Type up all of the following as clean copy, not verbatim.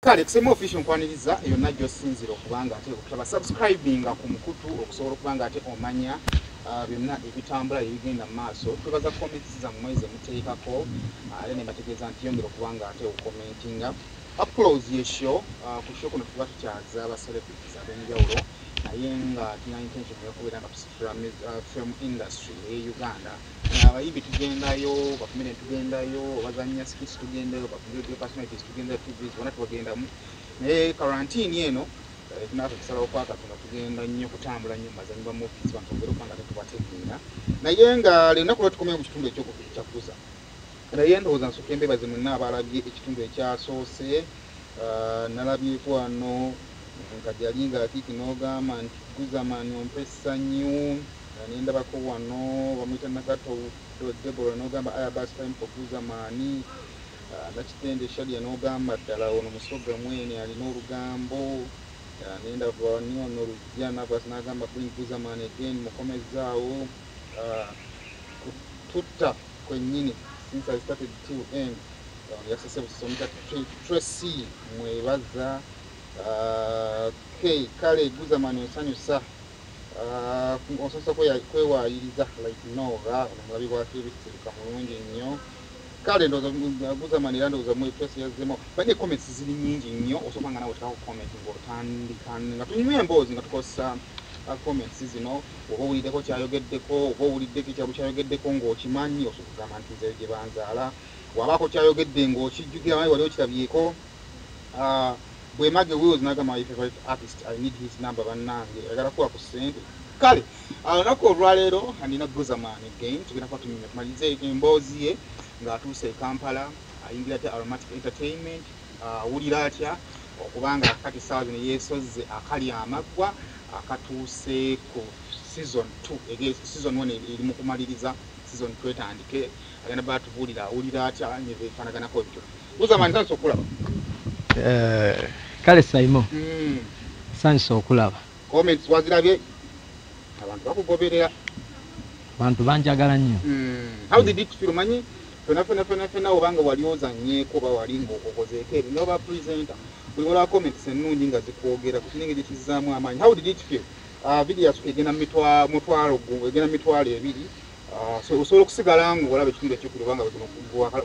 Kale kusema official nkwaniriza yonna gy'osinzira okubanga ate okutaba subscribinga ku mukutu okusobola okubanga ate omanya byonna ebitambula ebigenda mu maaso. Twebaza comments zammwe ze muteekako ate ne mbategeeza nti yongera okubanga ate okukomentinga uploads y'eshow ku show kuno tuba tukyaza aba celebrities ab'enjawulo naye nga tulina intention y'okubeera nga tusitula film industry e Uganda. Abayimbi tugendayo, bakomere tugendayo, bazannya skits tugendayo, bakomere personalities tugendayo, TVs bonna tubagendamu. Naye quarantine eno tunaafe kusalawo kwa Katonda tugenda nnyo kutambula nnyo mazanyi ba movies bantu ogera okubanga tetubategeera. Naye nga lunaku lwe tukomeye mu kitundu ekyokubiri ekyakuza. Naye ndowooza nsooka embeebazi mwenna abalabye ekitundu ekyasoose. Nalabyeko wano Kajali ng'atiiki n'ogamba nti Guzamani ompe essanyu. Nendabako wano bamuyita Nakato Deborah n'ogamba Ayabas time for Guzamani. Nakitende Shadia n'ogamba ddala ono Musoga mwene alina olugambo. Nendaba ono Lujja Navas n'agamba bring Guzamani again mukomezaawo. Kututta kwennyini since I started till end. Yasese busomita Tracy mwebaza. Kale Guzamani osanyusa. Osobola kwewayiriza like Nova omulabi bw'ate ebisirika mulungi nnyo. Kale ndowooza Guzamani era ndowooza Tracy yazzemu bane comments ziri nnyingi nnyo osobola nga nawe otekaako comment ng'otandika nga tunywa emboozi nga tukozesa comments zino oba owuliddeko kyayogeddeko oba owuliddeko ekyabwe kyayogeddeko ng'okimanyi osobola okugamba nti nze gye banzaala wabaako kyayogedde ng'okijjukira naye wali okirabyeko. Bwemage Wills n'agamba my favorite artist I need his number bannange ayagala kuwa ku ssente. Kale olunaku olwaleero andina Guzamani again tugenda kuba tumaliriza emboozi ye ng'atuuse e Kampala ayingira atya Aromatic Entertainment awulira atya okubanga akati essaawa zino yeesozze akali amaggwa akatuuse ku season 2 season 1 eri mu kumaliriza season 2 etandike agenda batubuulira awulira atya nebeefanaganako ebityo. Guzamani sanyusa okulaba. Kale Saimo sanyusa okulaba. Comments wazirabye abantu bakugoberera abantu banjagala nnyo. How did it feel manyi fena obanga wali ozanyeeko oba wali ng'okozeeko ebyo noba presenter buli olwa comments ennungi nga zikwogera ku kinenge gye kizzaamu amaanyi. How did it feel? Video yasooka egenda mutwalo egenda mitwalo ebiri. Osobola okusigala ng'olaba ekitundu ekyokuli obanga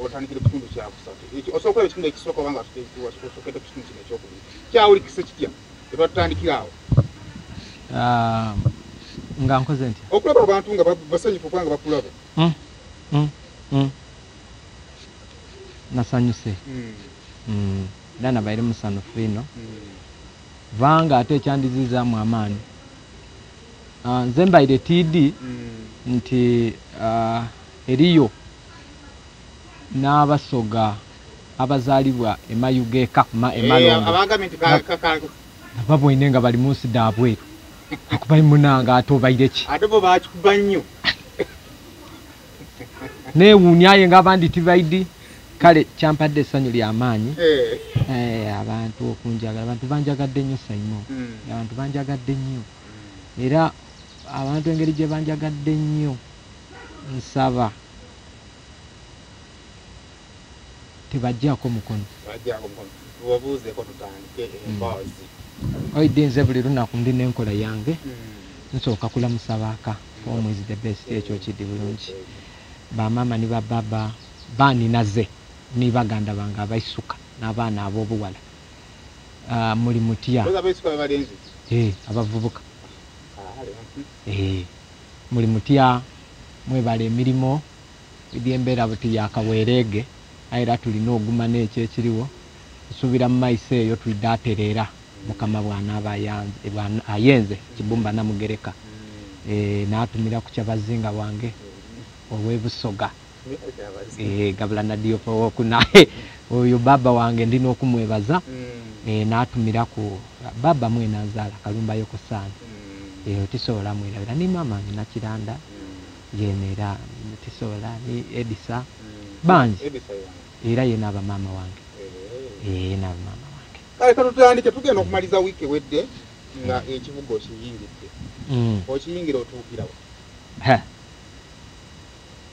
otandikira ekitundu kyakusatu. Osobola okulaba ekitundu ekisooka obanga osokedde ku kitundu kino ekyokubiri. Kyawulikisa kitya etwatutandikira awo? Nga nkoze ntya? Okulaba abantu nga basanyufu kubanga bakulaba. Nasanyuse. Era nabaire musanyufu ino. Kubanga ate ekyandizizaamu amaanyi. Nze mbaire TD nti eriyo n'abasoga abazaalibwa emayuga ekakuma emalongo babwine nga bali munsi daabweru akubayi munanga ate obaire ki ate bo bakikuba nnyo neewuunyaye ng'abandi tibaidi. Kale kyampadde essanyu ly'amaanyi abantu okunjagala abantu banjagadde nnyo Saimo. Abantu banjagadde nnyo era abantu engeri gye banjagadde nnyo nsaba tebajjaako mukono. Tubabuuzeeko tutandike emboozi. Oidde nze buli lunaku ndi n'enkola yange nsooka kulamusa baaka omwezi the best ekyo kiddi bulungi. Bamaama ne bababa baaninaze ne baganda bange abaisuka n'abaana ab'obuwala muli mutya abavubuka muli mutya mwebala emirimu ebyembeera buti yakaweerege era tulina oguma n'ekyo ekiriwo tusuubira mu maiso eyo tulidde atereera mukama bw'anaaba ayenze Kibumba Namugereka n'atumira ku kyabazinga wange ow'ebusoga Gabula Nadiopa wokunaye oyo baba wange ndina okumwebaza n'atumira ku baba mwena nzaala Kalumba Yokosaani tisobola mwirabira ni mama nina Kiranda yenera tisobola ni Edisa banji era ye n'aba mama wange n'aba mama wange. Kale tutandike tugenda okumaliza wiiki ewedde nga ekibuga okiyingidde. Okiyingira otuukirawo?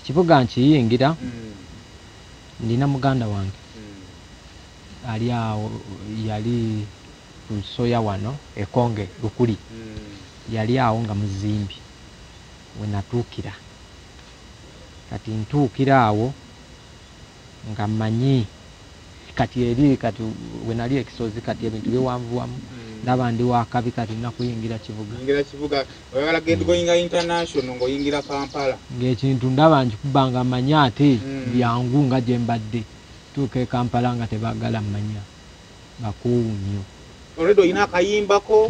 Ekibuga nkiyingira ndina muganda wange ali awo yali kusoya wano ekonge lukuli yali awo nga muzimbi we natuukira kati ntuukira awo nga manyi kati eri kati we nali ekisozi kati ebintu biwanvuwamu ndaba ndi wakabi kati nakuyingira kibuga oyagala get going international ng'oyingira Kampala ng'ekintu ndaba nkikubanga manyi ate byangu nga gye mbadde tuuka e Kampala nga tebaagala mmanya bakuuwu nnyo olwedo olina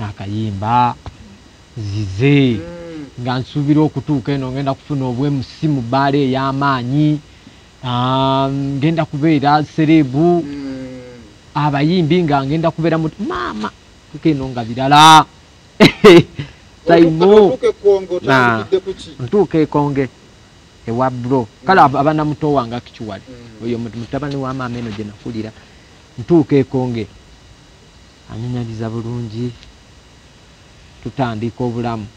akayimba zize nga nsuubira okutuuka eno ngenda kufuna obwemusi mu bbaala ey'amaanyi ngenda kubeera serebu abayimbi nga ngenda kubeera muti maama tuuka eno nga birala taimu ntuuka ekonge ewa bro kale abana muto wange akikiwale oyo mutabani wa maama eno gye nakulira ntuuka ekonge anyanyaliza bulungi tutandika obulamu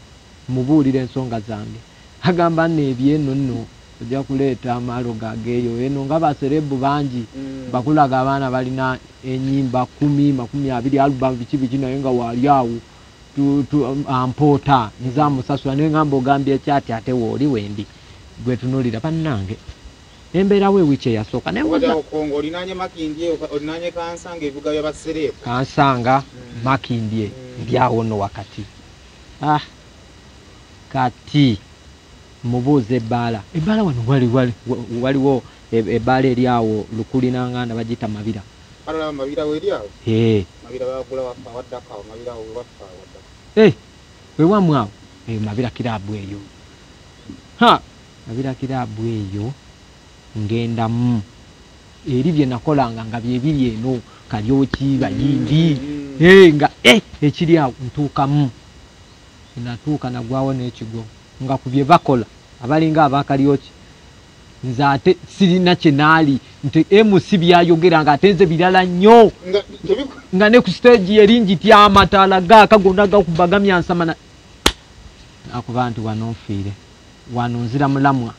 mubuulira ensonga zange agamba nebyeno nno ojja kuleeta amaalo gageeyo eno nga baserebu bangi bakulaga abaana balina enyimba 10-20 alubamu biki naye nga waali awo ampoota nzamusasula naye ngamba ogambye ekyati ate wooli wendi gwe tunulira bannange embeera we wiiki eyasooka kansanga makindye ndyawo nno wakati kati mubuuza ebbaala wano waliwo ebbaala eri awo lukuli nanganda bagiyita mabira wewamu awo mabira kiraabu eyo mabira kiraabu eyo ngendamu eri bye nakolanga nga byebiri eno kalyoki bayimbi nga ekiri awo ntuukamu natuuka nagwawo n'ekigo nga ku bye bakola abalinga abakalyoki nze ate sirina kye naali nti MC byayogera nga ate nze birala nnyo nga ne ku stage eringi tya amataala gaaka gonna gakubagamya nsamana nakuba nti wano nfiire wano nzira mulamwa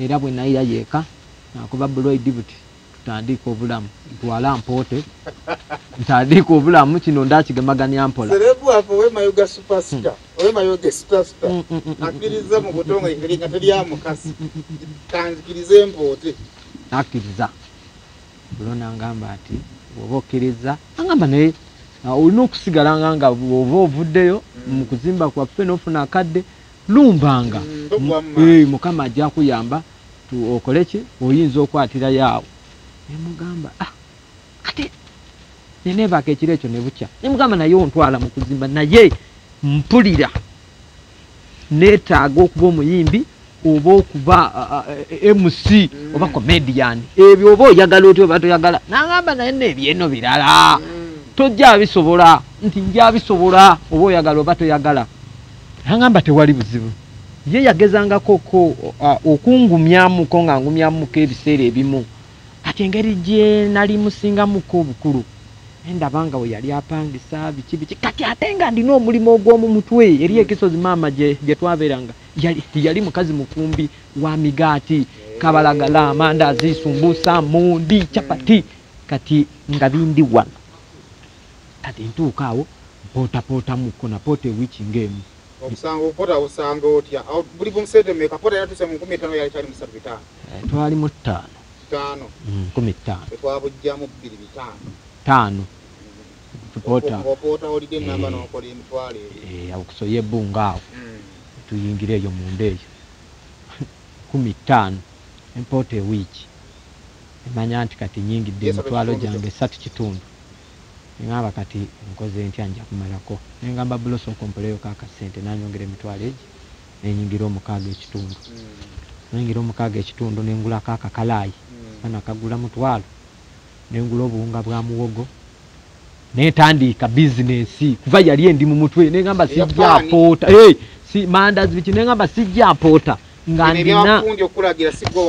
era bwe nayira yeeka nakuba Bloyd buti tutandika obulamu ntwala mpoote ntandika obulamu kino ndakigemaganya mpola serebu apo wemayoga superstar wemayoga superstar akiriza mu butongo ikiringa terya mukasi kanzikirize mpoote akiriza bulona ngamba ati obokkiriza angamba naye olina okusigala nga oba ovuddeyo mu kuzimba kwaffe n'ofuna akadde lumbanga mukama ajja kuyamba okole ki oyinza okwatira yaawo nemugamba ate nenebaako ekiro ekyo ne bukya nemugamba naye ontwala mu kuzimba naye mpulira neetaaga okuba omuyimbi oba okuba MC oba comedian ebyo oba oyagala otyo oba toyagala nangamba naye nebyeno birala tojja bisobola nti nja bisobola oba oyagala oba toyagala nangamba tewali buzibu ye yagezangako okungumyamuko nga ngumyamuko ebiseera ebimu kati engeri gye nali musingamuko obukulu endabanga we yali apangisa biki kati ate nga ndina omulimu ogw'omu mutwe eri ekisozi maama gye twabeeranga yali mukazi mufumbi wa migaati kabalagala amandaazi sumbusa mondi chapati kati nga bindi wano kati ntuuka awo mpoota muko na poota ewiiki ng'emu okusanga opota osanga otya buli bumusente meka pota yatuse mu 15 yali kyali mu 35 twali mu 5 15 twabujjamu 5 opota olide namba n'okola emitwalo akusoya ebbunga awo tuyingire eyo munda eyo 15 empoota ewiiki emanya nti kati nyingidde emitwalo gyange 3 ngamba kati nkoze ntya nja kumalako nengamba buloso kompoleyo kakasente nanyongera emitwalo egi nenyingira 6 nengira 6 nengula kakakalayi ana kagula mutwalo nengula obuwunga bwa muwogo netandika business kuva yali endi mu mutwe nengamba sijja pota si mandazi biki nengamba sijja pota ngandina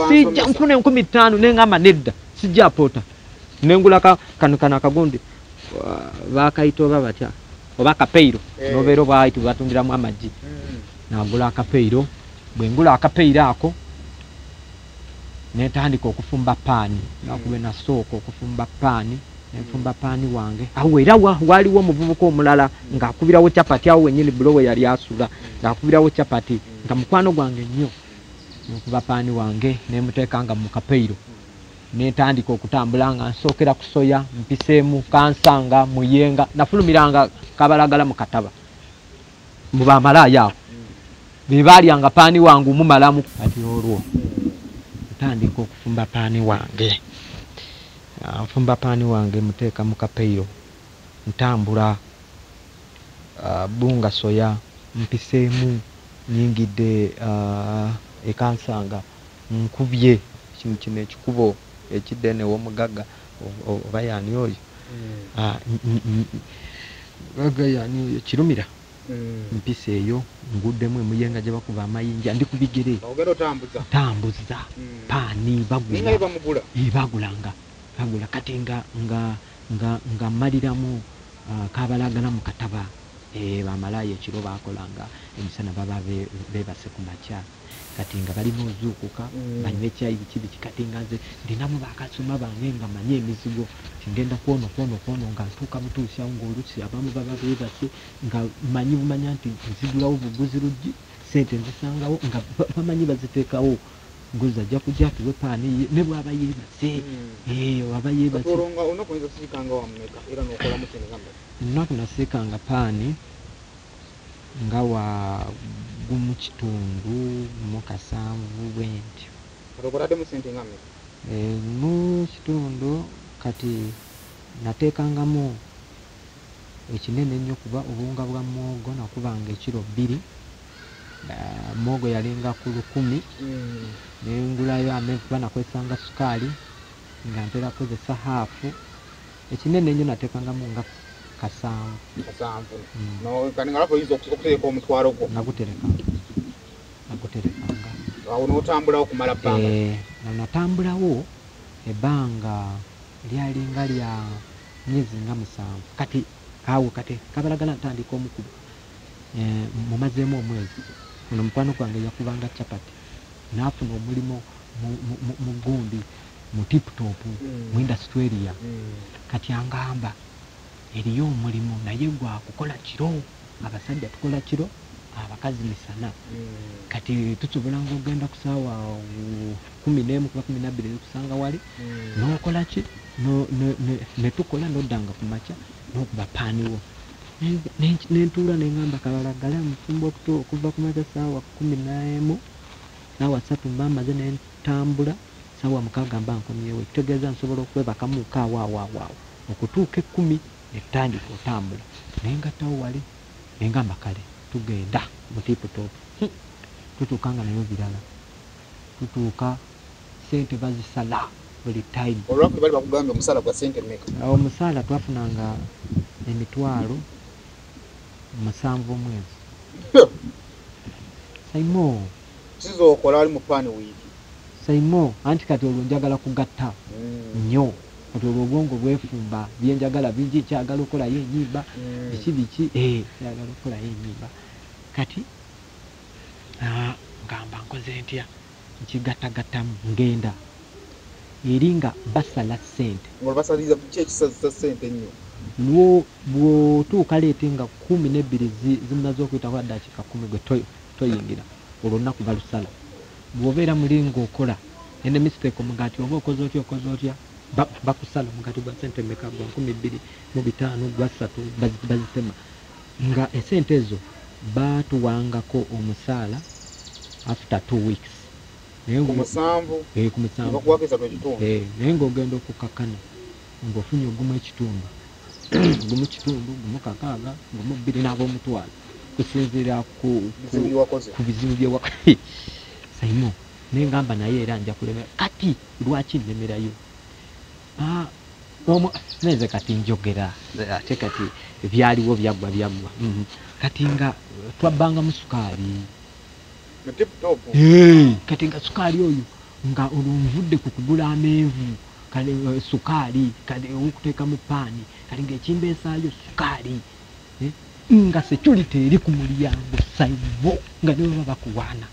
sijja nkune 15 nengamba nedda sijja pota nengula kano akagundi bakaito babatya oba kapeiro nobeero bwaitu batundiramu amagi nagula akapeiro bwengula akapeiro ako netandika okufumba paani nakube nasooka okufumba paani nenfumba paani wange awo era waliwo omuvubuka omulala ng'akubirawo capati awo wennyini bulowe yali asula ng'akubirawo capati nga mukwano gwange nnyo nenkuba paani wange nemuteekanga mu kapeiro netandika okutambula nga nsookera ku soya mpiseemu kansanga muyenga nafulumiranga kabalagala mu kataba mu bamalaaya awo be baalyanga paani wange omumalamu kati olwo ntandika okufumba paani wange nfumba paani wange muteeka mu kapeiro ntambula bunga soya mpiseemu nyingidde ekansanga nkubye kino ekikubo ekidene w'omugagga oba yaani oyo gagga yaani oyo kirumira mpisa eyo nguddemu emuyenga gye bakuba amayinja ndi ku bigere tambuza paani bagulanga kati nga mmaliramu kabalagala mu kataba bamalayo ekiro bakolanga emisana baba beebase ku makya kati nga balina ozuukuka banywa ekyayi biki kati nga nze ndinamu bakasoma bange nga manye emizigo ngenda kwono nga ntuuka butuusyawo ng'olusi abamu baba beebase nga manyi bumanya nti nzigulawo buguzi luggi sente nzisangawo nga bamanyi baziteekawo ngozi ajja kujja tuwe paani ne bw'aba yeebase aba yeebase ennaku nasiikanga paani nga wa gumu kitundu mu kasanvu bwentyo mu kitundu kati nateekangamu ekinene ennyo kuba obuwunga bwa mwogo nakubanga ekiro 2 mwogo yalinga ku 100 nengulayo amenvu kuba nakwesanga sukaali nga ntera kozesa haafu ekinene ennyo nateekangamu nga kasanvu naguterekanga awo n'otambulawo kumala bbanga natambulawo ebbanga lyalinga lya myezi nga 7 kati awo kati kabalagala ntandika omukubu mumazeemu omwezi ono mukwano gwange yakubanga capati naafuna omulimu mu gundi mu tiptop mu industry area kati angamba eriyo omulimu naye gwa kukola kiro abasajja tukola kiro abakazi misana kati tusobola ng'ogenda ku ssaawa 11 kuba 12 kusanga wali n'okola ki ne tukola n'oddanga ku makya n'okuba paaniwo nentuula nengamba kabalagala mufumba okuva ku makya ssaawa 11 ssaawa 3 mba maze nentambula ssaawa 6 mba nkomyewo ekitegeeza nsobola okwebakamu kaawaawaawaawo okutuuka 10 netandika otambula nengattawo wali nengamba kale tugenda mu tiputopu tutuukanga nayo birala tutuuka sente bazisala buli time olwakwe bali bakugambye omusala gwa sente mmeka omusala twafunanga emitwalo 7 omwezi saimo sizookola ali mu paani wiiki saimo anti kati olwo njagala kugatta nnyo kati olwo obwongo bwefumba byenjagala bingi kyagala okolayo enyimba biki kyagala okolayo enyimba kati ngamba nkoze ntya nkigattagattamu ngenda eri nga basala sente ng'olubasaliza kyekisazisa sente nnyo lwo bw'otuuka leete nga 12 zimunaze okuyitaku addakiika 10 gwe toyingira olwo olunaku balusala bw'obeera muli ng'okola ene mistake omugati oba okoze otya bakusala omugati gwa sente meka gwa 25 gwa 3 bazitema nga esente ezo baatuwangako omusaala after 2 weeks naye ng'ogenda okukakana ng'ofunye ogumu ekitundu gumu kitundu gumu kakaaga gumu 2 n'ab'omutwalo kusinziira ku bizibu byewakoze saimo nengamba naye era nja kulemera kati lwaki nnemerayo neze kati njogera ate kati byaliwo byagwa kati nga twabbanga mu sukaali kati nga sukaali oyo nga olunvudde ku kugula amenvu kale sukaali kale okuteeka mu paani kale ng'ekimbeesaayo sukaali nga security eri ku mulyango saimo nga ne baba bakuwaana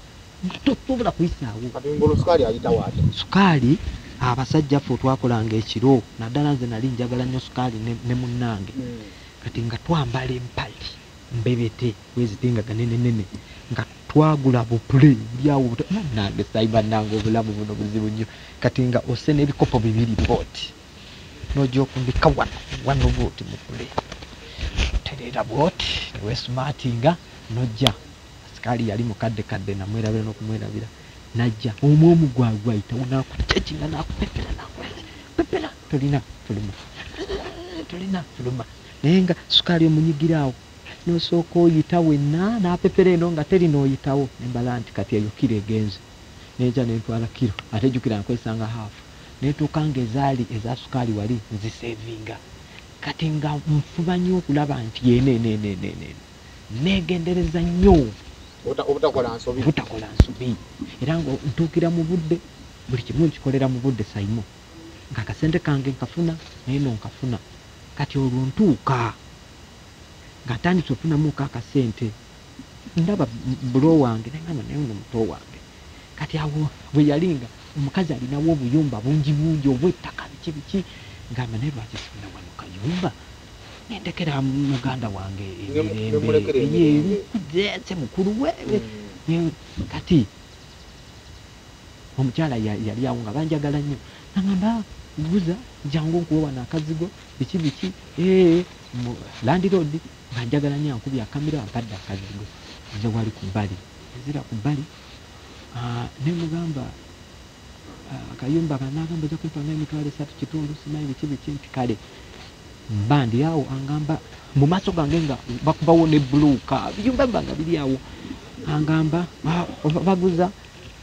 tosobola kuyisaawo kati ng'olwo sukaali ayitawo ate sukaali abasajja ffe twakolanga ekiro naddala nze nali njagala nnyo sukaali ne munnange kati nga twambala empali mbebete wezitinga ganenenene nga twagula bupule byawo nange saiba nange obulamu buno buzibu nnyo kati nga ose n'ebikopo bibiri booti n'ojja okundika wano booti mupule terera booti niwesmartinga n'ojja asikaali yali mukadde namwerabira n'okumwerabira najja omwomu gwagwayitawo nakutekinga nakupepera pepera tolina fuluma naye nga sukaali omunyigiraawo nosooka oyita wenna napepera eno nga teri nooyitawo nembala nti kati eyo kiro egenze nenja nentwala kiro ate jjukira nkwesanga haafu netuuka nga ezaali eza sukaali wali nzisevinga kati nga nfuba nnyo okulaba nti yenenenenene negendereza nnyo obutakola nsobi era nga ntuukira mu budde buli kimu nkikolera mu budde Saimo nga akasente kange nkafuna naye nonkafuna kati olwo ntuuka nga ntandise ofunamuuko akasente ndaba bulo wange nengamba naye ono muto wange kati awo bwe yalinga omukazi alinawo obuyumba bungi obw'ettaka biki ngamba naye lwaki sifuna wano kayumba nendekera muganda wange emirembe kujese mukulu wewe kati omukyala yali awo nga banjagala nnyo nangamba guza jangu nkuwa na akazigo biki landiroodi banjagala nnyo ankubya akamera ampadde akazigo nze wali kubbali ezira kubbali nemugamba akayumba kanagamba ojja kumpanga emitwalo 3 kitundu simanyi biki nti kale mbandi yawo angamba mu maaso gange nga bakubawo ne buluuka biyumba mbanga biri awo angamba baguza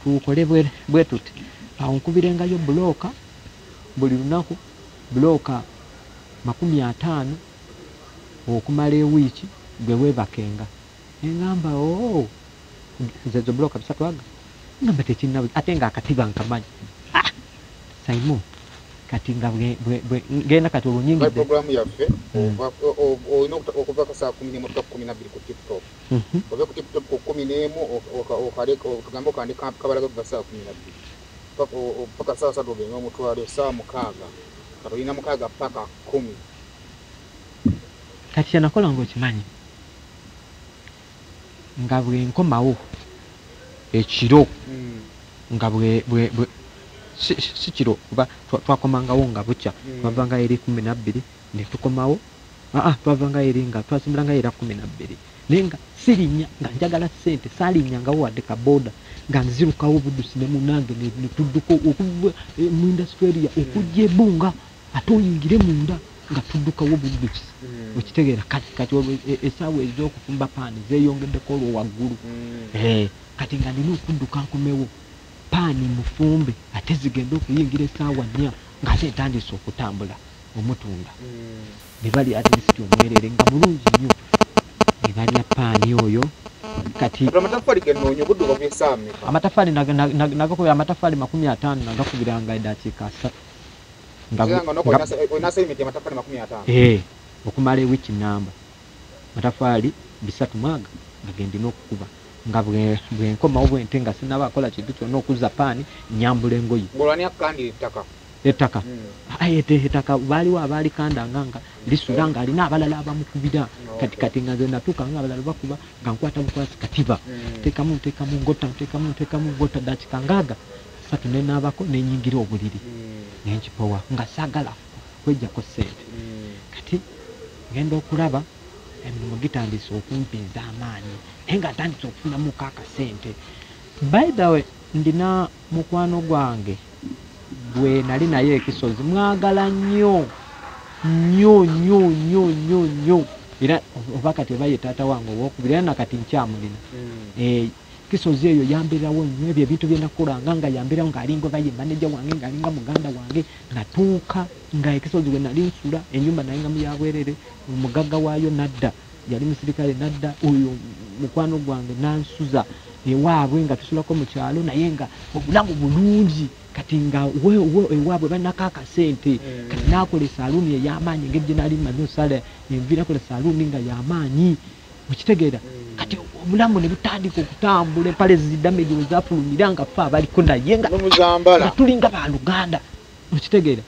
tukole bwe tuti awo nkubirengayo bulooka buli lunaku bulooka 50 okumala ewiiki gwe weebakenga engamba nzezo bulooka 3 aga ngamba tekinnawe ate nga akatiba nkamanyi Saimo kati nga ngenda kati olunyingi programu yaffe olina okuva ku saa 10 n'emu 12 ku TikTok ove ku TikTok ku 10 n'emu tugamba okandika kabalaga kuva saa 12 paka saa 3 ogenda omutwalo saa 6 kati olina 6 paka 10 kati kyenakola ng'okimanyi nga bwe nkomawo ekiro nga bwe si kiro kuba twakomangawo nga bukya twavanga eri 12 ne tukomawo twavanga eri nga twasimbulanga era 12 naye nga sirinya nga njagala ssente saalinnyangawo wadde kaboda nga nzirukawo budusi ne munange ne tudduka okuva mu industry okujja ebbunga ate oyingire munda nga tuddukawo budusi okitegeera kati essaawa ez'okufumba paani zeeyongeddeko olwo waggulu kati nga nina okudduka nkomewo paani mufumbe ate zigenda okuyingira essaawa 4 ng'ate ntandise okutambula omutunda ne balya ate omwerere nga mulungi nnyo ne balya paani oyo kati amataffaali nagakubira amataffaali 50 nagakubiranga eddakiika 3 okumala ewiiki namba amataffaali 3 mwaga ngagenda n'okukuba nga bwe nkomawo bwente nga sinaba akola kintu kyonna okuzza paani nyambula engoyi ettaka ettaka baaliwo abaali kandanga nga lisula nga alina abalala abamukubira kati nga nze natuuka nga abalala bakuba nga nkwata bukwasi katiba ntekamu ngota dakiika ngaaga 3 nenaabako nenyingira obuliri nenkipowa nga saagala kwejjako ssente kati ngenda okulaba emirimu gitandise okumpinza amaanyi naye nga ntandise okufunamuko akasente. By the way, ndina mukwano gwange gwe nali naye ekisozi mwagala nnyo era oba kati baye taata wange owokubiri era nakati nkyamulina kisozi eyo yamberawo nnyo ebyo ebintu byenakolanga nga yamberawo ng'alinga baye maneja wange ng'alinga muganda wange natuuka nga ekisozi we nali nsula ennyumba naye nga muyabwerere omugagga waayo nadda yali musirikale nadda oyo mukwano gwange nansuza ewaabwe nga tusulako mu kyalo naye nga obulamu bulungi kati nga ewaabwe banako akasente kati nakola esaluuni ey'amaanyi engeri gye nali mmanyi osala envi nakola esaluuni nga y'amaanyi okitegeera kati obulamu ne butandika okutambula empale ziddamejo wezafulumira nga ffe abaliko naye nga tulinga baluganda okitegeera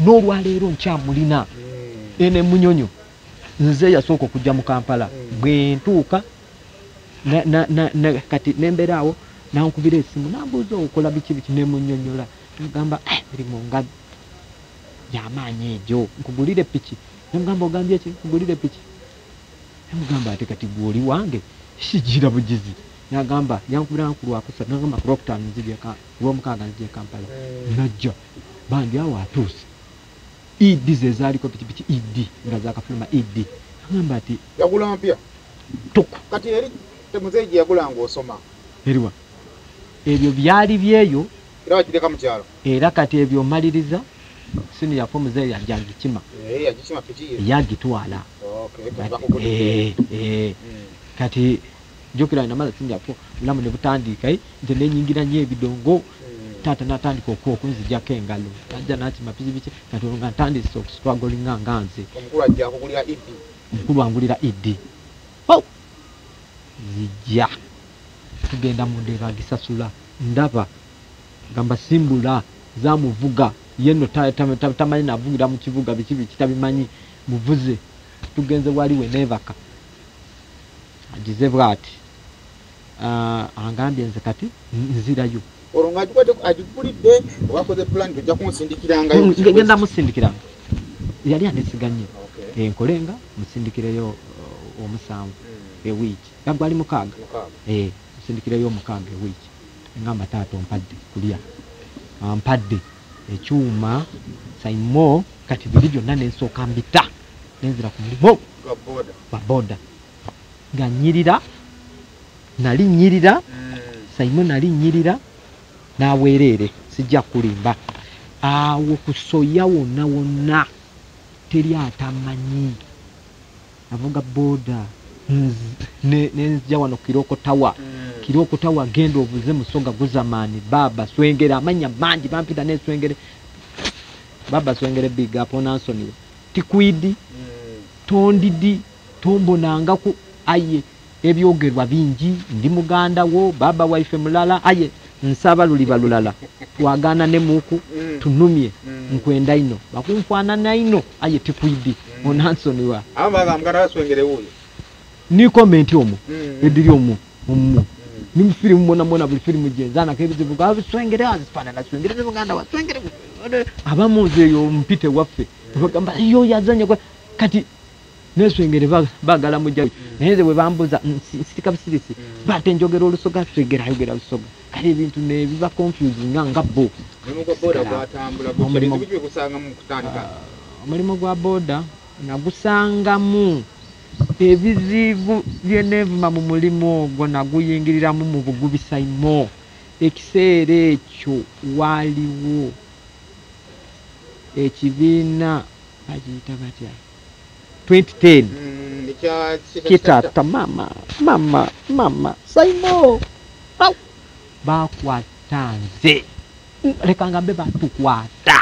n'olwaleero nkyamulina ene munyonyo nze yasooka okujja mu Kampala bwe ntuuka kati nembeera awo nankubira esimu nambuuza okola biki ne munnyonnyola ngamba mirimu nga yamaanyi egyo nkugulire piki nemugamba ogambye eki nkugulire piki nemugamba ate kati gwoli wange sigira bugizi nagamba yankubira nkulwakusa nagamba kulwokutaano nzijeka lwomukaaga nzije Kampala najja bandi awo atuuse idi ze zaaliko pikipiki idi nga zakafuluma idi agamba ati yagula mpya tuku kati eri temuzeeji yagula ng'osoma eriwa ebyo byali byeyo era wakireka mu kyalo era kati ebyo maliriza sini yafa muzeeyi yajagikima yagikima piki yagitwala kati jokera namaze sini yafa bulamu ne butandika nze nenyingira nnyo ebidongo taata natandika okunzijjako engalo najja nakima piki kati nga ntandise okustruglinga nga nze omukulu ajja kugulira idi omukulu angulira idi zijja tugenda mu ndeeba gisasula ndaba gamba simbula zamuvuga yeno tamanyi navugira mu kibuga biki kitabimanyi muvuze tugenze waliwe nevaka agize bwati angambye nze kati nzirayo olwo agigulidde obakoze plan tujja kumusindikiranga ngenda musindikiranga yali anesiganye enkolenga musindikireyo omusanvu ewiiki gagwali mukaaga musindikireyo omukaaga ewiiki ngamba taata ompadde kulya ampadde ekyuma saimo kati biri byonna nensooka mbita nenzira ku mulimo gwa boda nga nnyirira nali nnyirira saimo nali nnyirira n'aweerere sijja kulimba awo kusoya wonna wonna teri atamanyi avuga boda nenzija wano Kiroko Tawa genda ovuze Musoga Guzamani baba swengere amanya mangi bampita neswengere baba swengere big up on Anthony tikwidi tondidi tombonanga ku aye ebyogerwa bingi ndi muganda wo baba wife mulala aye nsaba lulibalulala twagana ne muku tunumye nkwenda ino bakunfana ino aye tikwidi on Anthony wa amaga mgara swengere uyo ni comment omu ediri omu ni film mona buli film jenzana kebizibu ga swengere azifana na swengere ne muganda wa swengere abamuze yo mpite waffe bagamba yo yazanye kwa kati neswengere bagala mujja neze we bambuza sitika bisirisi bate njogera olusoga swengere ayogera olusoga kali ebintu ne biba confusing nga bo mulimu boda gwatambula gukirizo bijwe kusanga mu kutandika mulimu gwa boda nagusangamu ebizibu byenevuma mu mulimu ogwo naguyingiriramu mu bugubi saimo ekiseera ekyo waliwo ekibiina bagiyita batya 2010 kitata mama saimo bakwatanze leka ngambe batukwata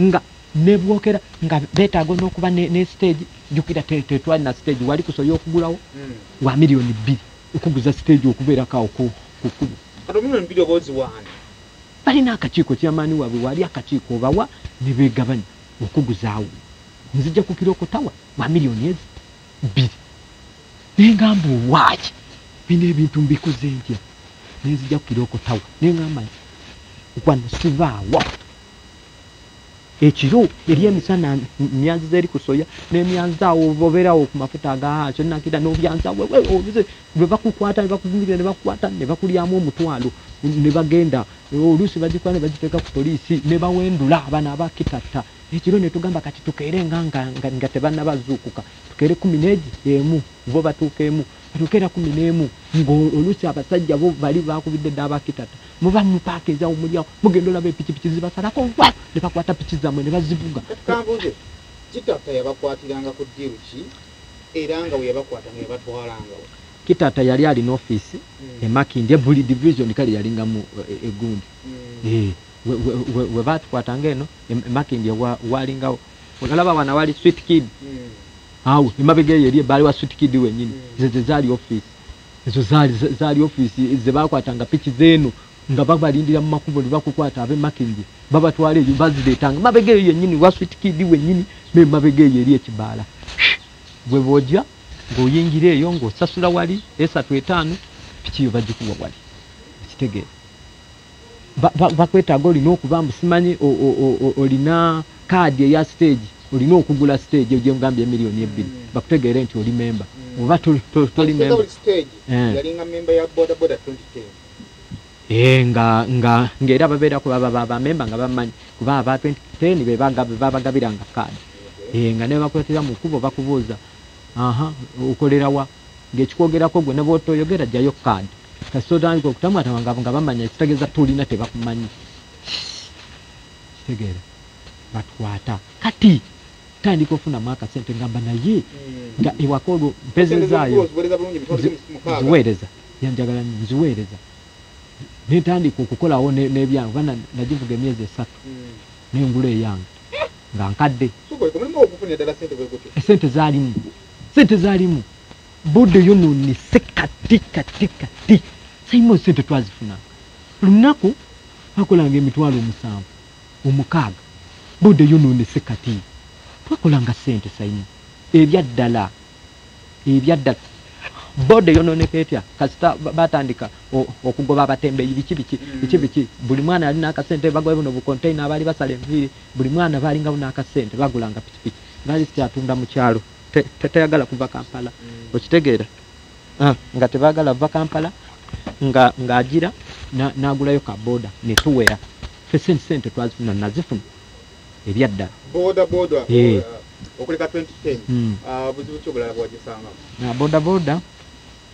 nga nebwokera nga betaaga n'okuba ne stage jukira tetwali na stage wali kusoya okugulawo wa milioni 2 okuguza stage okubeera kawo kukubu kati milioni 2 obozi wani balina akakiiko kyamaani waabwe wali akakiiko bawa ne beegabanya okuguzaawo nzija ku Kiroko Tawa wa milioni 2 nengamba owaki bino ebintu mbikoze ntya nenzija ku Kiroko Tawa nengamba kwano sivaawo ekiro eri emisana nyanzi zeri kusoya n'emyanza awo boberawo ku mafuta aga kyo nakida n'obyanza wewe obize bwe bakukwata ne bakuvumbira ne bakukwata ne bakulyamu omutwalo ne bagenda olusi bagikwana ne bagiteeka ku poliisi ne bawendula abana abakitata ekiro ne tugamba kati tukeere nga tebanna bazuukuka tukeere 11 bo batuukeemu batukera 11 ng'olusi abasajja bo bali bakubidde dda abakitata muba mupaakeza omulyawo mugenda olaba epikipiki zibasalako ne bakwata piki zammwe ne bazivuga kambuze kitata yabakwatiranga ku ddiru ki era nga we yabakwata nga yabatwalangawo kitata yali alina ofiisi emakindi buli division kale yalingamu egundi we batukwatanga eno emakindi walingawo olaba wana wali sweet kid awo emabega yeri bali wa sweet kid wenyini ze zaali office ezo zaali office ze bakwatanga piki zeno nga babalindira mu makubo ne bakukwata abe makingi babatwala eyo bazireetanga mabega eyo yennyini waswitikidi wennyini me mabega eyo eri ekibaala bwe bw'ojja ng'oyingira eyo ng'osasula wali 3-5 piki yo bagikuwa wali ekitegeera bakwetaaga olina okuba mbusimanyi olina kaadi eya stage olina okugula stage gye mugambye miliyoni 2 bakutegeere nti oli memba oba toli memba yalinga memba ya boda 2010 ng'era babeerako baba memba nga bamanyi kuba aba 2010 babagabiranga kaadi nga ne bakwetera mu kkubo bakubuuza okolerawa ng'ekikwogerako gwe ne bw'otoyogera jjayo kaadi kasitotandika okutamwatama nga bamanya ekitegeeza tulina tebakumanyi kitegeera batwata kati tandika ofunamu akasente ngamba naye nga ewaka olwo mpezezaayo nziweereza yanjagala nnyo nziweereza netandika okukolawo n'ebyange kuba nagivuga emyezi 3 nengula eyange nga nkadde sente zaalimu budde yononese kati saimo sente twazifunanga lunaku bakolanga emitwalo 7 budde yononese kati twakolanga sente saimo ebyaddala bode yononeka etya kasita batandika okugoba abatembeeyi biki buli mwana yalina akasente bagobe buno bukonteina abaali basala enviiri buli mwana baalinga buno akasente bagulanga pikipiki ngaali sikyatunda mu kyalo tetayagala kuva Kampala okitegeera nga tebaagala va Kampala ng'agira n'agulayo ka boda ne tuwera fe sente twazifuna nazifuna ebyaddala boda okuleka 2010 buzibu ki obulala bwagisanga na boda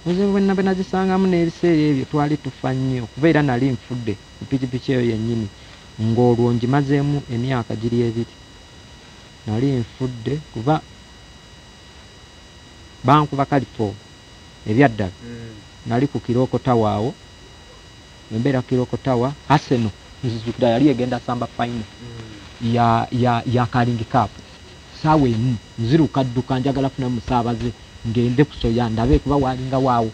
buzibu bwenna benagisangamu n'ebiseera ebyo twali tufa nnyo kuba era nali nfudde ku pikipiki eyo yennyini ng'olwo ngimazeemu emyaka giri 2 nali nfudde kuba bankuba kalifo ebyaddala nali ku Kiroko Tower awo embeera Kiroko Tower Arsenal nzizukira yali egenda samba final ya Kalingi Cup saawa emu nziruka dduka njagala funa musaabaze ngende kusoya ndabe kuba walinga waawo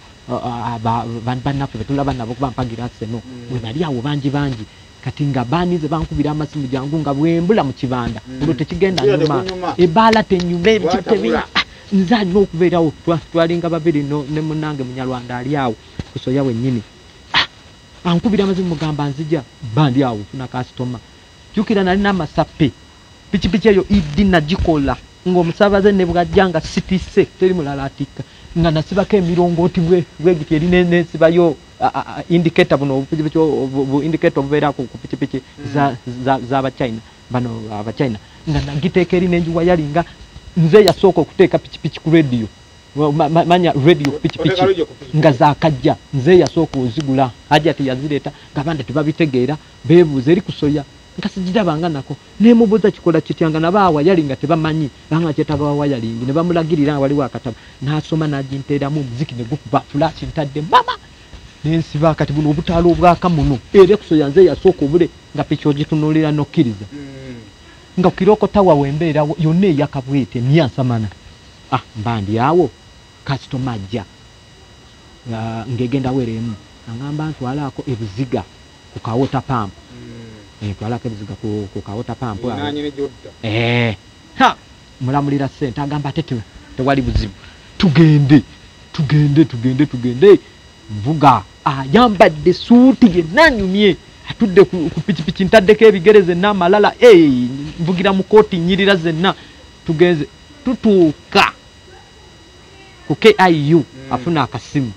bannaffe betulaba nabo kuba mpagira Arsenal we bali awo bangi kati nga baanize bankubira amasimu jangu nga bwembula mu kibanda olwo tekigenda nyuma ebbaala tenyume ebikitebi nza n'okubeerawo twalinga babiri ne munange munyalwanda ali awo kusoya wennyini ankubira amasimu mugamba nzija bandi awo funa kasitoma jukira nali n'amasappe pikipiki eyo idi nagikola ng'omusaabaze ne bwajjanga sitise teri mulala atikka nga nasibako emirongooti bwegiti eri nensibayo indicator buno indicator obubeera ku pikipiki z'abachina bano abachina nga nagiteeka eri nenjuwa yalinga nze yasooka okuteeka pikipiki ku radio manya radio pikipiki nga zaakajja nze yasooka ozigula ajja teyazireeta nga banda tebabitegeera beebuuza eri kusoya nkasijirabanga nako nemubuuza kikola kityanga nabaawa yalinga tebamanyi banga kyetaba wayalingi ne bamulagirira waliwo akataba n'asoma n'aginteeramu omuziki ne gukuba flash ntadde mama nensiba kati buno obutaalo obwaka muno era kusoya nze yasooka obule nga piki ogitunuulira nokkiriza nga Kiroko Tower wembeera yonna eyakabwete emyansamana mbandi awo kasitoma ajja ng'egenda weremu angamba ntwalaako ebuziga ku kawota pampu twalako ebuziga ku kawota pampu mulamulira sente agamba ate tewali buzibu tugende nvuga ayambadde suuti yenanyumye atudde ku pikipiki ntaddeko ebigere zenna amalala nvugira mu kooti nyirira zenna tugenze tutuuka ku KIU afuna akasimu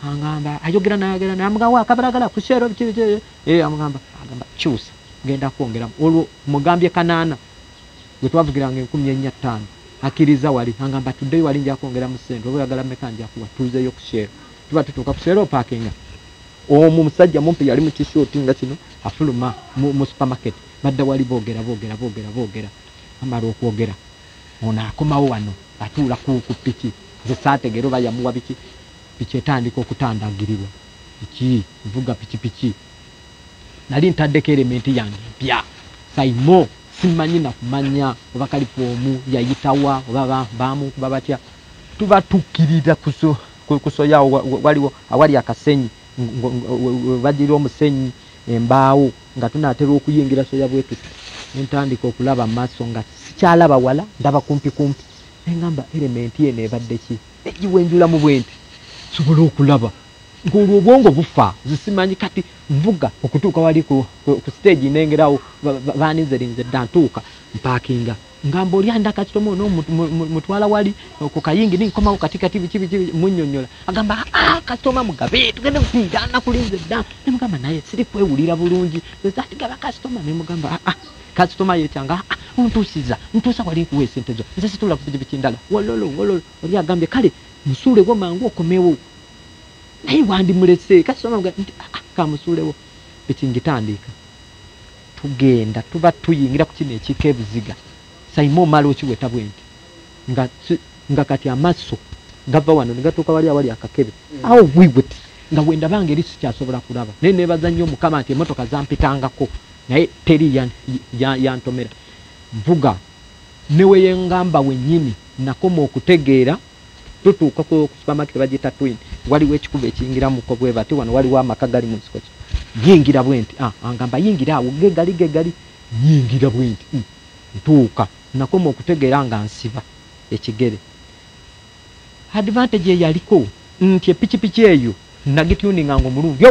angamba ayogera namugamba akabaragala kushero amugamba kyusa ngenda kwongeramu olwo mugambye kanaana gwe twavugiranga 15,000 akkiriza wali angamba tuddeyo wali nja kwongeramu sente oba oyagala meka nja kuwa tuzeeyo kushero tuba tutuuka kushero parkinga omu musajja mumpi yali mu t-shirt nga kino afuluma mu supermarket badda wali boogera amala okwogera ono akomawo wano atuula ku piki ze saategero bayamuwa biki piki etandika okutandagirirwa piki nvuga pikipiki nali ntaddeko elementi yange mpya saimo simanyi nakumanya oba kalifoomu yayitawa oba bamukuba batya tuba tukkirira kusoyawo waliwo awali akasenyi bagira omusenyi embaawo nga tunaatera okuyingira soya bwetu ntandika okulaba maaso nga sikyalaba wala ndaba kumpi engamba elementi eno ebadde ki egiwenjulamu bwenti sobola okulaba ng'olwo obwongo bufa zisimanyi kati nvuga okutuuka wali ku stage nengerawo baninzerinze dda ntuuka mpaakinga ngamba oli anda kasitoma ono mutwala wali ku kayingi ninkomawo katikati biki munnyonnyola agamba kasitoma mugabe tugende kupiira nakulinze dda nemugamba naye siri kwewulira bulungi ati gaba kasitoma nemugamba kasitoma yekyanga ntuusa wali nkuwa esente zo nze situla ku pikipiki ndala wololo oli agambye kale musuulewo mangu okomewo naye wandimulese kasitoma nti kamusuulewo ekingitandika tugenda tuba tuyingira ku kino ekika ebuziga saimo mala okiweta bwenti nga kati amaaso gava wano negatuuka wali awali akakebe awo bwibuti nga wenda bange eri sikyasobola kulaba naye nebaza nnyo mukama nti emotoka zampitangako naye teri yantomera nvuga neweyengamba wennyini nakoma okutegeera tutuuka ku supermarket bagita twin waliwo ekikubo ekiyingiramuko bwe bati wano waliwo amaka gali mu nsiko yingira bwenti angamba yingira awo gegali yingira bwenti ntuuka nakoma okutegeera nga nsiba ekigere advantage eyaliko nti epikipiki eyo nagituninga ngo mulungi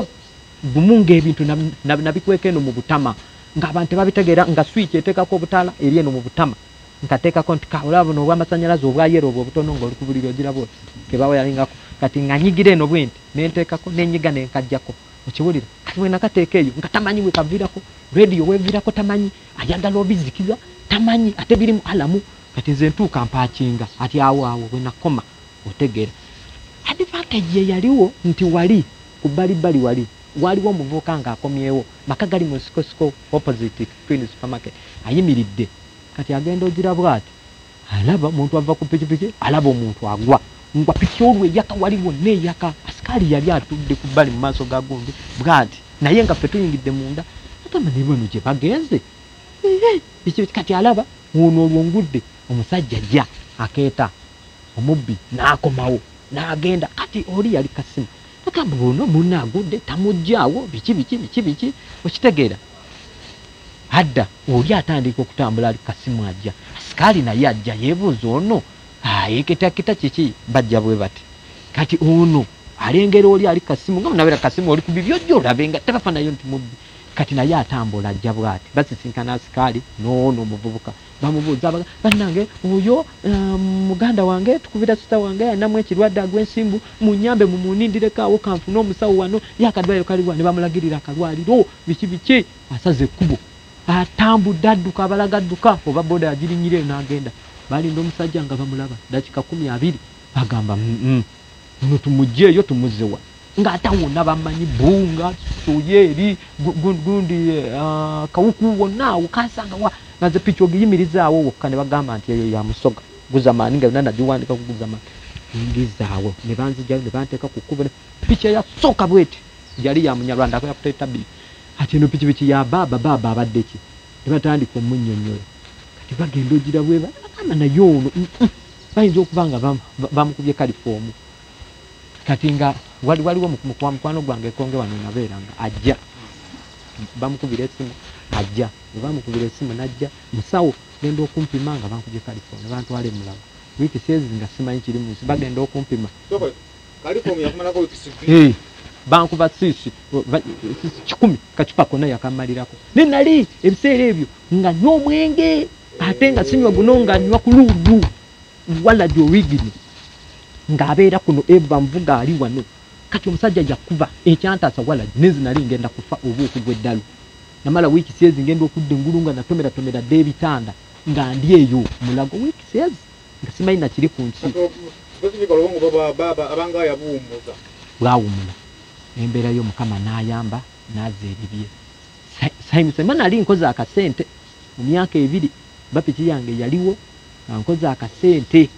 gumunga ebintu nabikweka eno mu butama ng'abantu babitegeera nga switch eteekako obutaala eri eno mu butama nkateekako nti olaba buno obw'amasannyalaze obwayero obwo obutono ng'oli ku buliri ogira bwoti kebawoyalingako kati nga nyigira eno bwenti nenteekako nenyiga nenkajjako okiwulira kati wenakateeka eyo nga tamanyi wekaviirako radio weviirako tamanyi ayagala obizikiza tamanyi ate birimu alamu kati nze ntuuka mpaakinga ati awo wenakoma otegeera advantage yeyaliwo nti wali ku bbalibbali waliwo omuvubuka ng'akomyewo maka gali mu sikosiko opposite twin supermarket ayimiridde kati agenda ogira bwati alaba omuntu ava ku pikipiki alaba omuntu agwa ngwa piki olwo eyaka waliwo neeyaka asikaali yali atudde ku bbali mu maaso ga gundi bwati naye nga ffe tuyingidde munda atamanye bano gye bagenze kati alaba ono olwo ngudde omusajja ajja akeeta omubbi n'akomawo n'agenda kati oli yali kasimu agamba ono munna agudde tamuggyaawo biki okitegeera adda oli atandika okutambula ali kasimu ajja asikaali naye ajja yeebuuza ono yeketakita kiki bajja bwe bati kati ono alengera oli ali kasimu nga munabera kasimu oli ku bibyojjo olabenga tebafa nayo nti mubbi kati naye atambula ajja bwati basisinkana asikaali noono omuvubuka bamubuuza bannange oyo muganda wange tukubira sita wange alinamu ekirwadde agw'ensimbu munyambe mumunindireko kanfune omusawo wano yakadwayo kaliwa ne bamulagirira akalwaliro biki asaze ekkubo atambudde adduka abalaga adduka oba boda agirinyire n'agenda balinda omusajja nga bamulaba dakika 20 bagamba muno tumugjeeyo tumuzzewa ng'ate wonna bamanyi bunga suyeri gundi kawuku wonna awo kasanga naze picho giyimirizaawo wokka ne bagamba nti eyo ya musoga guzamaani nga yonna nagiwandika ku guzamaani ngizaawo ne banzijayo ne banteeka ku kkubo picha yasooka bweti yali ya munyarwanda akuyakuteta bbiri ati eno pikipiki ya baaba abadde ki ne batandika omunnyonnyola kati bagenda ogira bwe bagamba naye ono bayinza okuba nga bamukubye kalifoomu kati nga waliwo mukwano gwange ekonge wano nabeeranga ajja bamukubira esimu ajja bwe bamukubira esimu najja musawo genda okumpima nga bankubye kalifoomu ne bantwala emulago wiiki sezi nga simanyi kiri munsi bagenda okumpima bankuba sisi 10 kacupa konna yakamalirako ne nali ebiseera ebyo nga nywa omwenge ate nga sinywa guno nga nywa ku luudu wala gyowigini ng'abeera kuno eva nvuga ali wano kati omusajja yakuba ekyantaasa wala nezi nali ngenda kufa oba okugwa eddalu namala wiiki sezi ngenda okudda engulu nga natomera dde ebitanda nga ndi eyo mulago wiiki sezi nga simanyi nakiri ku nsi bwawumula embeera y'omukama n'ayamba n'azza ebibye sayimusema nali nkoze akasente mu myaka 2 bapiki yange yaliwo nkoze akasente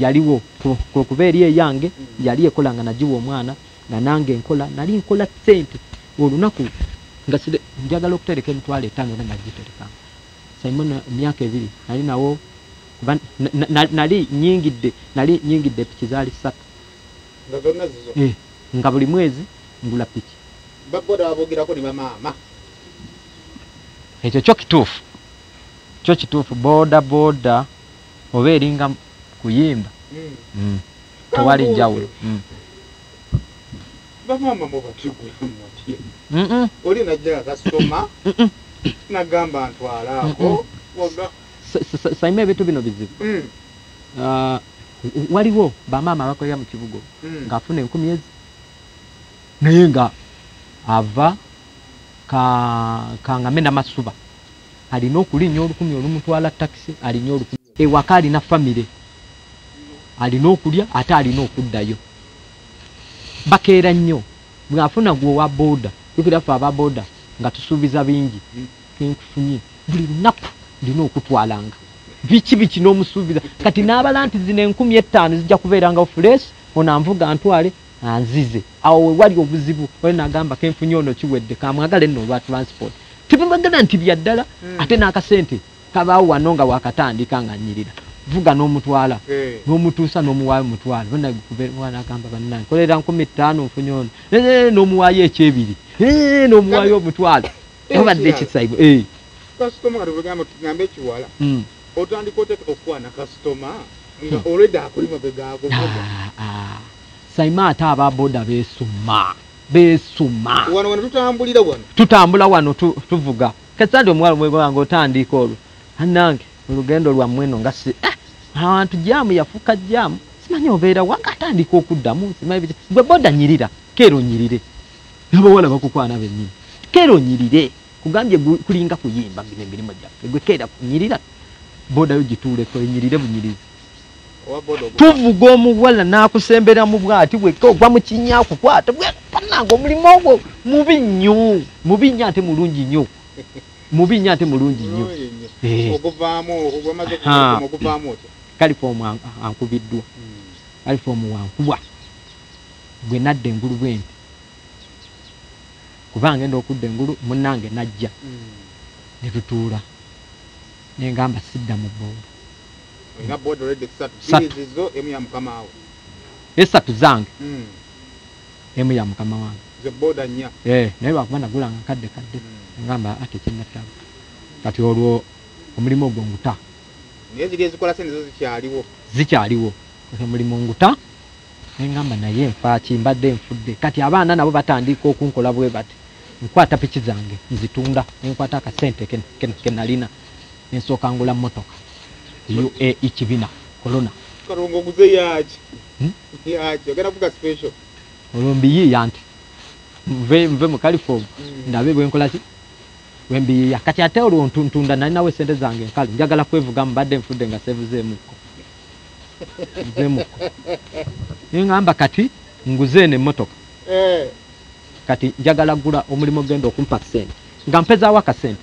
yaliwo kuba eri eyange yali ekola nga nagiwa omwana nga nange nali nkola sente olunaku nga njagala okutereka emitwalo 5 nagitereka sayimona myaka 2 nali nawo nali nyingidde piki zaali 3 nga zonna zizo nga buli mwezi ngula piki baboda babogerako ne bamaama ekyo kyo kituufu boda oba eringa kuyimba tewali njawulo bamaama mubatigulamu atya oli najja kasitoma nagamba ntwalaako saima ebintu bino bizibu waliwo bamaama abakolera mu kibuga ng'afuna 10,000 naye nga ava kangame n'amasuba alina okulinnya 10,000 olumutwala takisi alinya 10,000 ewaka alina famire alina okulya ate alina okuddayo bakeera nnyo bw'afuna gwe owa boda tukiraffe aba boda nga tusuubiza bingi kenkufunye buli lunaku ndina okutwalanga biki n'omusuubiza kati n'abala nti zino 5,000 zijja kubeerangawo fresh ono anvuga ntwale anzize awo we wali obuzibu oyo n'agamba kenfunye ono kiwedde kamwagale nno olwa transport tibamagana nti byaddala ate n'akasente kabaawo wano nga wakatandika nga nnyirira vuga n'omutwala n'omutuusa n'omuwaayo mutwala bonagamba bannange kolera 15,000 nfunye ono n'omuwaayo ekyebiri n'omuwaayo omutwala obadde ekisaibu kasitoma kati bwegamba tugambe ekiwala otandika oteeka okukwana kasitoma nga olwedde akulima begaago saima ate ababoda beesuma wano tutambulira wano tutambula wano tuvuga kasande omuwala omweganga otandika olwo annange olugendo lwammwe eno nga si abantu jaamu yafuuka jaamu simanyi obeera wanga atandika okuddamu simanyi gwe boda nyirira keero nyirire abawala bakukwana bennyini keero nyirire kugambye kulinga kuyimba bino emirimu gyaffe gwe keera kunyirira boda yo gituuleko enyirire bunyirizi tuvuga omuwala n'akusembera mu bwati bwekka ogwa mu kinnya kukwata bannange omulimu ogwo mubi nnyo ate mulungi nnyo kalifomu ankubiddwa kalifomu wankubwa gwe nadda engulu bwenti kubanga ngenda okudda engulu munnange najja ne tutuula nengamba sidda mu boda esatu zange emu ya mukama wange naye wakuba nagulanga kadde ngamba ate kyenataba kati olwo omulimu ogwo nguta zikyaliwo omulimu nguta nengamba naye nfaaki mbadde nfudde kati abaana nabo batandika okunkola bwe bati nkwata piki zange nzitunda nenkwata akasente kenalina nensooka ngula mmotoka UAE kibina kolona kalongo guze yaki ogenda kuga special olumbiyiya nti nve mu California ndabe bwenkola ki wembiyiya kati ate olwo ntunda nalinawo esente zange nkale njagala kwevuga mbadde nfudde nga sevuzeemuko ngamba kati nguzeene emmotoka kati njagala gula omulimu genda okumpa sente nga mpezaawo akasente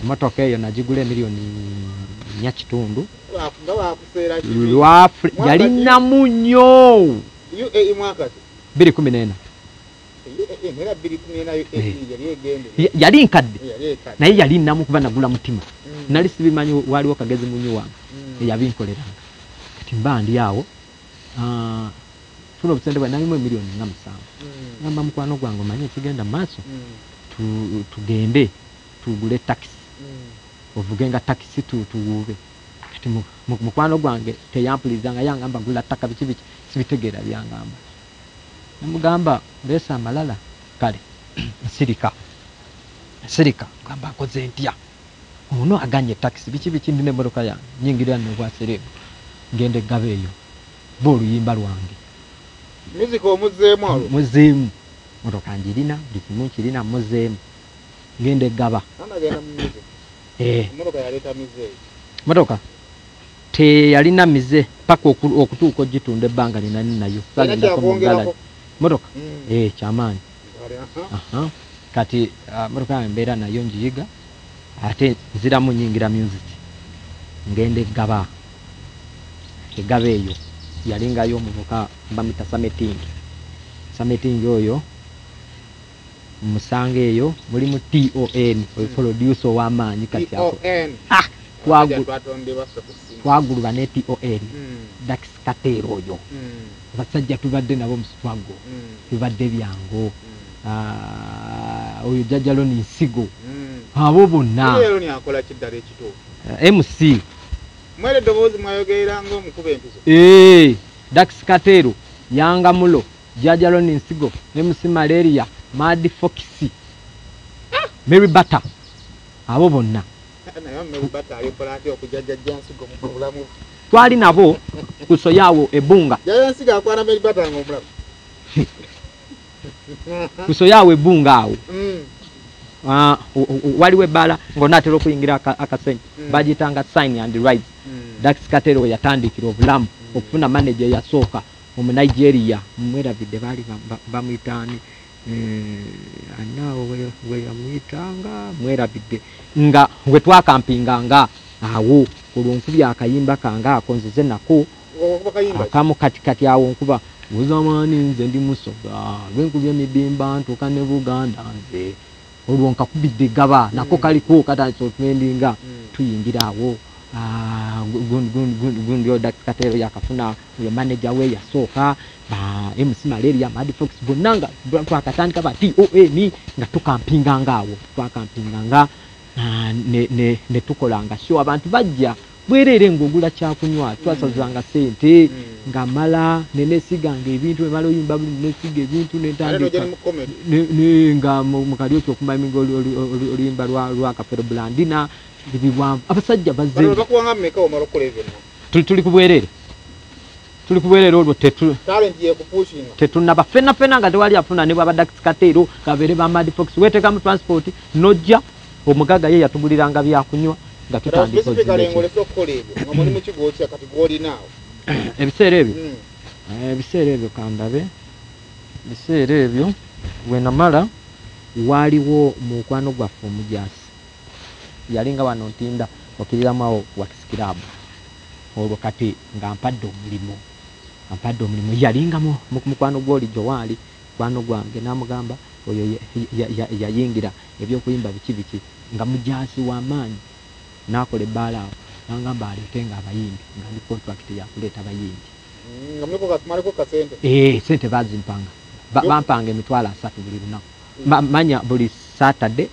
emotoka eyo nagigula $1,400,000 yalinamu nnyo 2014 yali nkadde naye yali nnamu kuba nagula mutima nali sibimanyi waliwo kagezi munyi wange eyabinkoleranga kati mba ndi awo funa obusente bwe nalimu $1,700,000 ngamba mukwano gwange omanye ekigenda maaso tugende tugule takisi ovuge nga takisi tuwuube kati mukwano gwange teyampulizanga yangamba gula ttaka biki sibitegeera byangamba namugamba leesa amalala kale nsirika gamba nkoze ntya ono aganye takisi biki ndina emmotoka yange nyingirira nobwaserebu ngende gaba eyo booluyimba lwange muzeemu motoka njirina buli kimu nkirina muzeemu ngende gaba motoka teyalina mize paka okutuuka ogitunda ebbanga linani nayo motoka kyamaanyi kati motoka yange mbeera nayo njiyiga ate nziramu nyingira music ngende gaba eyo yalingayo omuvuka bamita sameting oyo musanga eyo mulimu TON producer w'amaanyi kati ako twaguluba ne TON Dax Kateero oyo abasajja tubadde nabo musitwago tubadde byango oyo Jjajja Loni Nsigo abo bonna lero ni akola kiddala ekito MC mwere dobozi mwayogerera ng'omukuba empiso Dax Kateero Yanga Mulo Jjajja Loni Nsigo MC Malaria Mad Foxy Mary Butter abo bonna nayo Mary Butter alikola ate okujja Jjajja Nsigo mu bulamu twali nabo kusoyawo ebbunga Jjajja Nsigo akwana Mary Butter ng'omulamu kusoyawo ebbunga awo waliwo ebbaala ng'onaatera okuyingira akasenyi bagiyitanga sign and rise Dax Kateero we yatandikira obulamu okufuna manager eyasooka mu Nigeria mwerabidde baali bamuyitaani anaawo we yamuyitanga mwerabidde nga we twakampinganga awo olw'onkubye akayimba kange ako nzize nako akamu katikati awo nkuba buzamaani nze ndi musoga lwenkubye emidimba ntuuka ne Buganda nze olwo nkakubidde gaba nako kaliko katandise otumendinga tuyingira awo gundi Dax Kateero yakafuna oyo manager we yasooka MC Malaria Mad Fox bonna nga twakatandika bati ON nga tukampinganga awo twakampinganga ne tukolanga show abantu bajja bwerere ng'ogula kyakunywa twasazanga sente nga mala nenesiganga ebintu emala oyimba buli nesiga ebintu netandika nga mu kalyoki okumaminga oluyimba lwa Kafero Blandina bibwanvu abasajja bazze tuli kubwerere olwo tetunaba fena nga tewali afuna ne bwaba Dax Kateero kabeere ba Mad Fox weteeka mu transport nojja omugaga ye yatuguliranga byakunywa nga tutandika ebiseera ebyo kandabe ebiseera ebyo wenamala waliwo mukwano gwaffe omujaasi yalinga wano ntinda okiriramu wakisikirabu olwo kati nga mpadde omulimu yalinga mukwano gw'olijo waali mukwano gwange n'amugamba oyo yayingira ebyokuyimba biki nga mujaasi w'amaanyi nakola ebbaala awo nangamba aleetenga abayimbi nga ndi contract yakuleeta bayimbi sente bazimpanga bampanga emitwalo 3 buli lunaku manya buli Saturday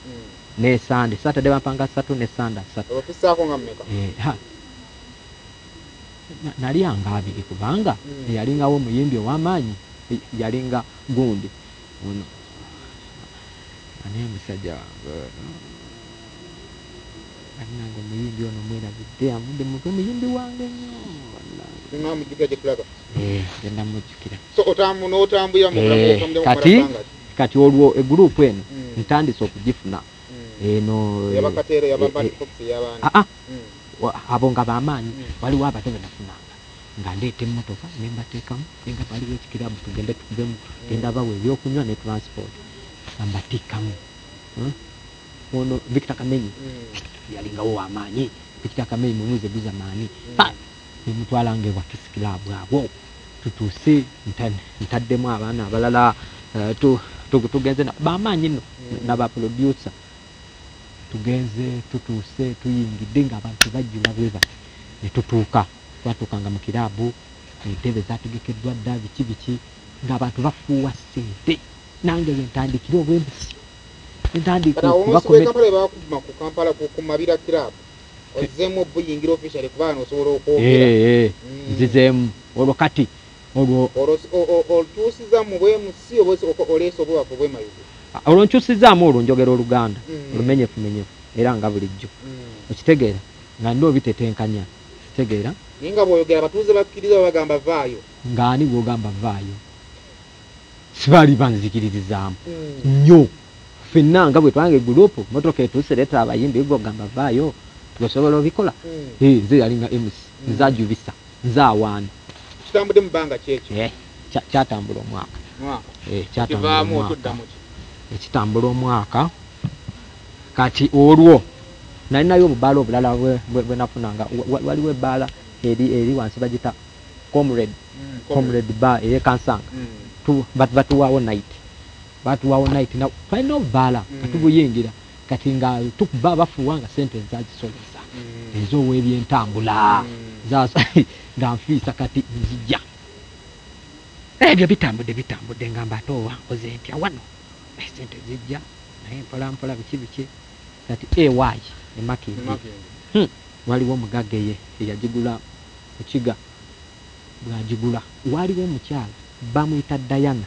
ne Sunday bampanga 3 ne Sunday 3 nali anga 2 kubanga yalingawo omuyimbi ow'amaanyi yalinga gundi ono ani omusajja nange omuyimbi ono mwerabidde amudde muntu omuyimbi wange genda mujjukira kati olwo egurupu eno ntandise okugifuna eno abo nga bamaanyi waliwo abato benafunanga nga ndeeta emmotoka nembateekamu nenga baliwo ekikirabu tugende tukubemu genda bawa ebyokunywa ne transport ambatiikamu ono Victor Kamenyi yalingawo w'amaanyi Victor Kamenyi mumuze Buzamaani nemutwalange wakisikirabu abo tutuuse ntaddemu abaana abalala tugenze bamaanyi nno n'abaproducer tugenze tutuuse tuyingidde ng'abantu bajjula bwe bati ne tutuuka twatuukanga mu kirabu entebe zategekeddwa dda biki ng'abantu bafuuwa ssente nange bwe ntandikira obwembusi entandika Kampala ku Mabira kirabu ozzeemu obuyingira officially kubaana osobola okwogera nzizeemu olwo kati olwo otuusiza mu bwemusi oleesa obwewafu bwemayugo olwo nkyusizaamu olwo njogera Oluganda olumenyefu era nga bulijjo okitegeera nga ndi obitetenkanya kitegeera naye nga bw'oyogera abatuuze bakkiriza bagamba vaayo ng'ani bw'ogamba vaayo sibaali banzikiririzaamu nnyo ffenna nga bwe twange gurupu motoka etuuse leeta abayimbi gogamba vaayo tusobola obikola nze yalinga MC nzajubisa nzaawaana kitambudde mu bbanga kyekyo kyatambula omwaka ekitambula omwaka kati olwo nalinayo obubaala obulala bwe nafunanga waliwo ebbaala eri wansi bagita comrade bar ey'Ekansanga batuwaawo night na twalina obubaala katubuyingira kati nga tukuba bafuuwa nga sente zazisobeza ez'oweebyentambula Zaasa nga nfiisa kati nzija. Ebyo bitambudde ngamba atowa nkoze ntya wano. Sente zijja naye mpola biki kati ewayi ne Makindi. Waliwo omugagga eyagigula kukiga bwagigula. Waliwo omukyala bamuyita Diana.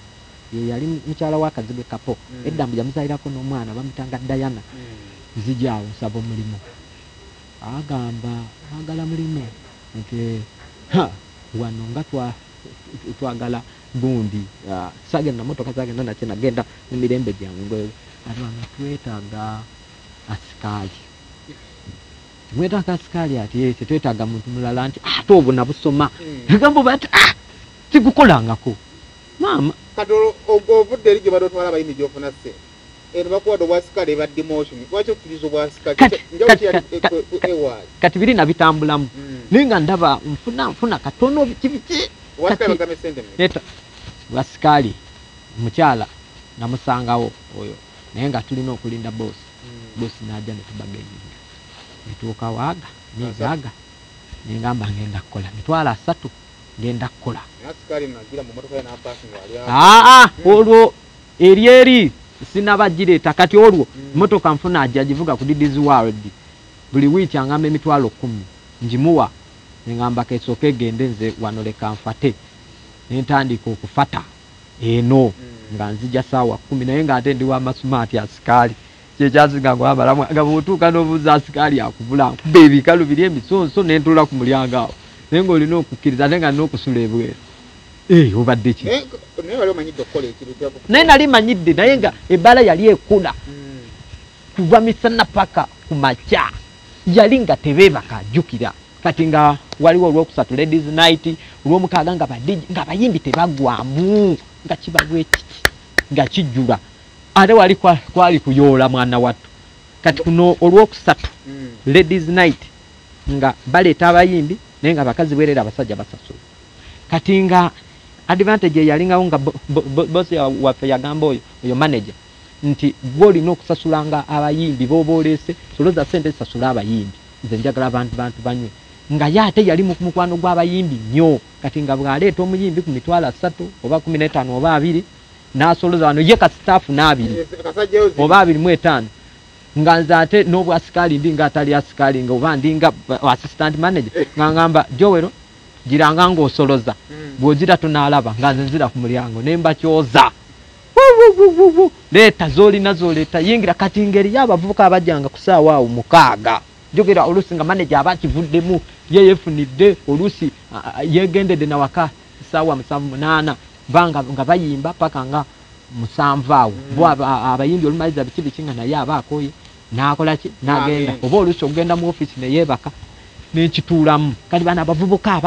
Ye yali mukyala wa Kazibwe Kapo. Edda mbuja muzaalirako n'omwana bamutanga Diana. Zijjaawo nsaba omulimu. Agamba agala mulimu nti wano nga twagala gundi sagenda motoka zagenda nakye nagenda mu mirembe gyange abantu twetaaga asikali. Mwetaaga asikali ati yese twetaaga muntu mulala nti ate obwo nabusoma egambo bati tigukolangako mama kadolo obudde eri gye badotwala abayimbi gyofuna se eno bakuwadde obwasikale eba demotion lwaki okukiriza obwasikale kati biri nabitambulamu naye nga ndaba nfuna katono biki bwasikali mukyala namusangawo oyo naye nga tulina okulinda bosi najja netubagayinga netuuka waaga negaaga nengamba ngenda kukola mitwala 3 ngenda kukola olwo eri sinabagireta kati olwo motoka nfuna ajja givuga ku Diddy's World buli wiiki angamba emitwalo 10 njimuwa nengamba kesooke gende nze wano leka nfate nentandika okufata eno nga nzija saawa 10 naye nga ate ndi wa masumaati asikali kyekyasinga gwabalamu nga bw'otuuka n'obuuza asikali akubula nkuba ebikalu biri emisonso nentula ku mulyango awo naye ng'olina okukkiriza ate nga nina okusula ebweru obadde ki naye nali manyidde naye nga ebbala yali ekula kuva misana paka ku makya yali nga tebeebaka ajjukira kati nga waliwo olwokusatu ladies night olwomukaaga nga bayimbi tebagwamu nga kibabwe kiki nga kijjula ate wali kwali kuyoola mwana wattu kati kuno olwokusatu ladies night nga baleeta abayimbi naye nga bakazi bwerera abasajja basasula kati nga advantage yalingawo nga bosi waffe yagamba oyo manager nti gwolina okusasulanga abayimbi boba oleese soloza sente zisasula abayimbi nze njagala abantu banywe nga ye ate yali mu mukwano gw'abayimbi nnyo kati nga bw'aleeta omuyimbi ku mitwalo 3 oba 15 oba 2 n'asoloza wano ye kasitaafu n'2 oba 25 nga nze ate n'obwasikali ndi nga atali asikali nga oba ndi nga assistant manager nga ngamba Jowero giranga ng'osoloza bw'ogira tunaalaba nga nze nzira ku mulyango ne mbakyoza leeta zoleeta yingira kati ngeri y'abavubuka abajjanga ku ssaawa awo 6 jogera oluusi nga manager aba akivuddemu ye yeefunidde oluusi yeegendedde nawaka ssaawa 7-8 nga bayimba paka nga 7 awo bo abayimbi olumaliza biki nga naye aba akoye n'akola ki n'agenda oba oluusi okugenda mu office ne yeebaka n'ekituulamu kati bano abavubuka